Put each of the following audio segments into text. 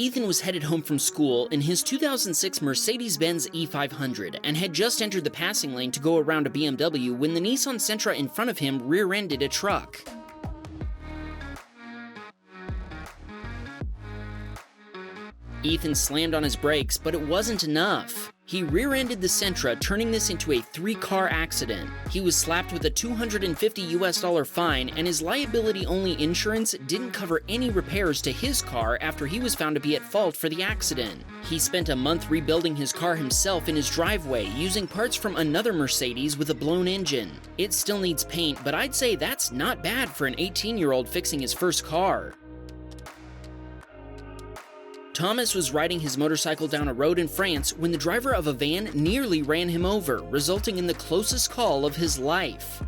Ethan was headed home from school in his 2006 Mercedes-Benz E500 and had just entered the passing lane to go around a BMW when the Nissan Sentra in front of him rear-ended a truck. Ethan slammed on his brakes, but it wasn't enough. He rear-ended the Sentra, turning this into a 3-car accident. He was slapped with a $250 fine, and his liability-only insurance didn't cover any repairs to his car after he was found to be at fault for the accident. He spent a month rebuilding his car himself in his driveway, using parts from another Mercedes with a blown engine. It still needs paint, but I'd say that's not bad for an 18-year-old fixing his first car. Thomas was riding his motorcycle down a road in France when the driver of a van nearly ran him over, resulting in the closest call of his life.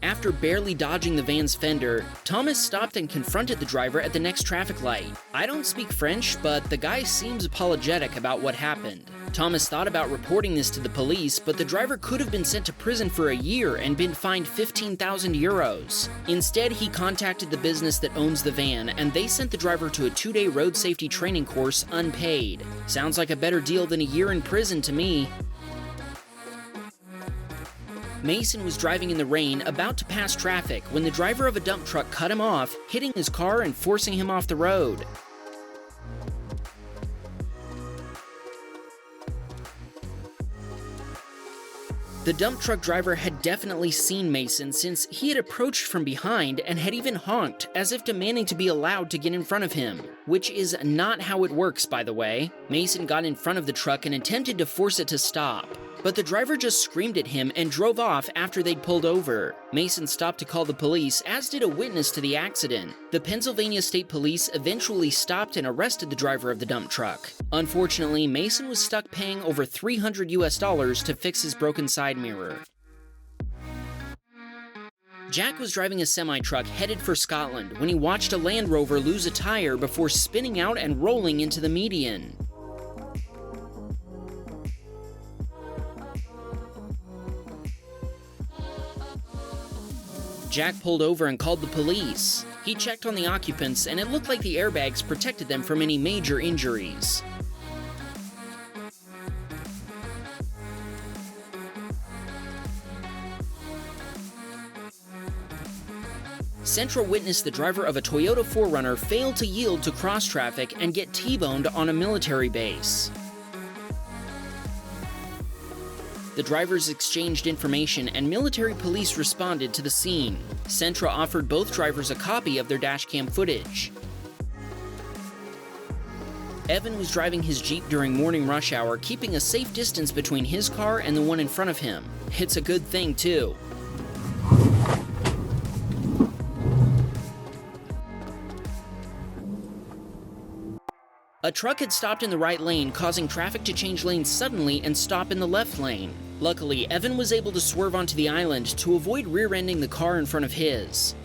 After barely dodging the van's fender, Thomas stopped and confronted the driver at the next traffic light. I don't speak French, but the guy seems apologetic about what happened. Thomas thought about reporting this to the police, but the driver could have been sent to prison for a year and been fined 15,000 euros. Instead, he contacted the business that owns the van, and they sent the driver to a 2-day road safety training course unpaid. Sounds like a better deal than a year in prison to me. Mason was driving in the rain, about to pass traffic, when the driver of a dump truck cut him off, hitting his car and forcing him off the road. The dump truck driver had definitely seen Mason since he had approached from behind and had even honked, as if demanding to be allowed to get in front of him. Which is not how it works, by the way. Mason got in front of the truck and attempted to force it to stop, but the driver just screamed at him and drove off after they'd pulled over. Mason stopped to call the police, as did a witness to the accident. The Pennsylvania State Police eventually stopped and arrested the driver of the dump truck. Unfortunately, Mason was stuck paying over $300 to fix his broken side mirror. Jack was driving a semi-truck headed for Scotland when he watched a Land Rover lose a tire before spinning out and rolling into the median. Jack pulled over and called the police. He checked on the occupants, and it looked like the airbags protected them from any major injuries. Central witnessed the driver of a Toyota 4Runner fail to yield to cross traffic and get T-boned on a military base. The drivers exchanged information and military police responded to the scene. Centra offered both drivers a copy of their dashcam footage. Evan was driving his Jeep during morning rush hour, keeping a safe distance between his car and the one in front of him. It's a good thing, too. A truck had stopped in the right lane, causing traffic to change lanes suddenly and stop in the left lane. Luckily, Evan was able to swerve onto the island to avoid rear-ending the car in front of his.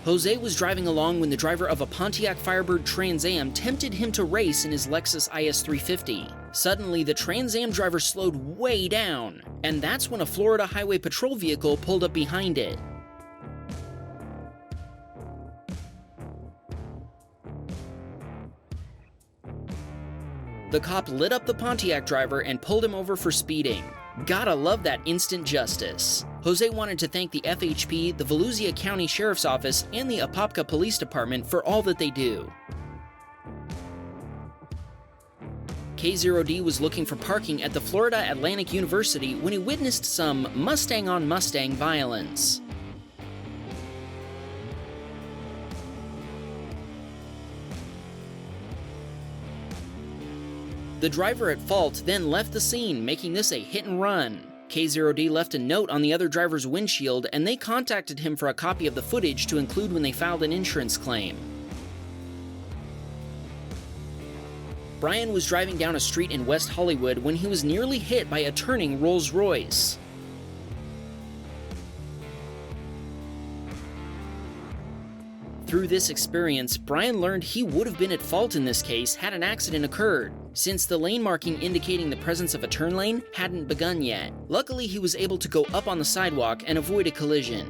Jose was driving along when the driver of a Pontiac Firebird Trans Am tempted him to race in his Lexus IS 350. Suddenly, the Trans Am driver slowed way down, and that's when a Florida Highway Patrol vehicle pulled up behind it. The cop lit up the Pontiac driver and pulled him over for speeding. Gotta love that instant justice. Jose wanted to thank the FHP, the Volusia County Sheriff's Office, and the Apopka Police Department for all that they do. K0D was looking for parking at the Florida Atlantic University when he witnessed some Mustang-on-Mustang violence. The driver at fault then left the scene, making this a hit and run. K0D left a note on the other driver's windshield, and they contacted him for a copy of the footage to include when they filed an insurance claim. Brian was driving down a street in West Hollywood when he was nearly hit by a turning Rolls-Royce. Through this experience, Brian learned he would have been at fault in this case had an accident occurred. since the lane marking indicating the presence of a turn lane hadn't begun yet. Luckily, he was able to go up on the sidewalk and avoid a collision.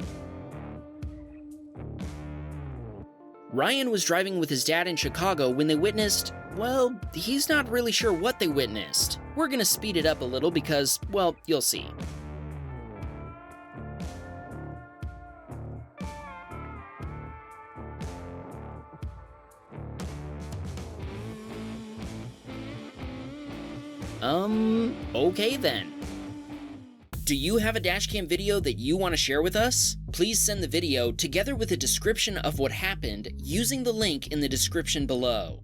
Ryan was driving with his dad in Chicago when they witnessed, well, he's not really sure what they witnessed. We're gonna speed it up a little because, well, you'll see. Okay then. Do you have a dashcam video that you want to share with us? Please send the video together with a description of what happened using the link in the description below.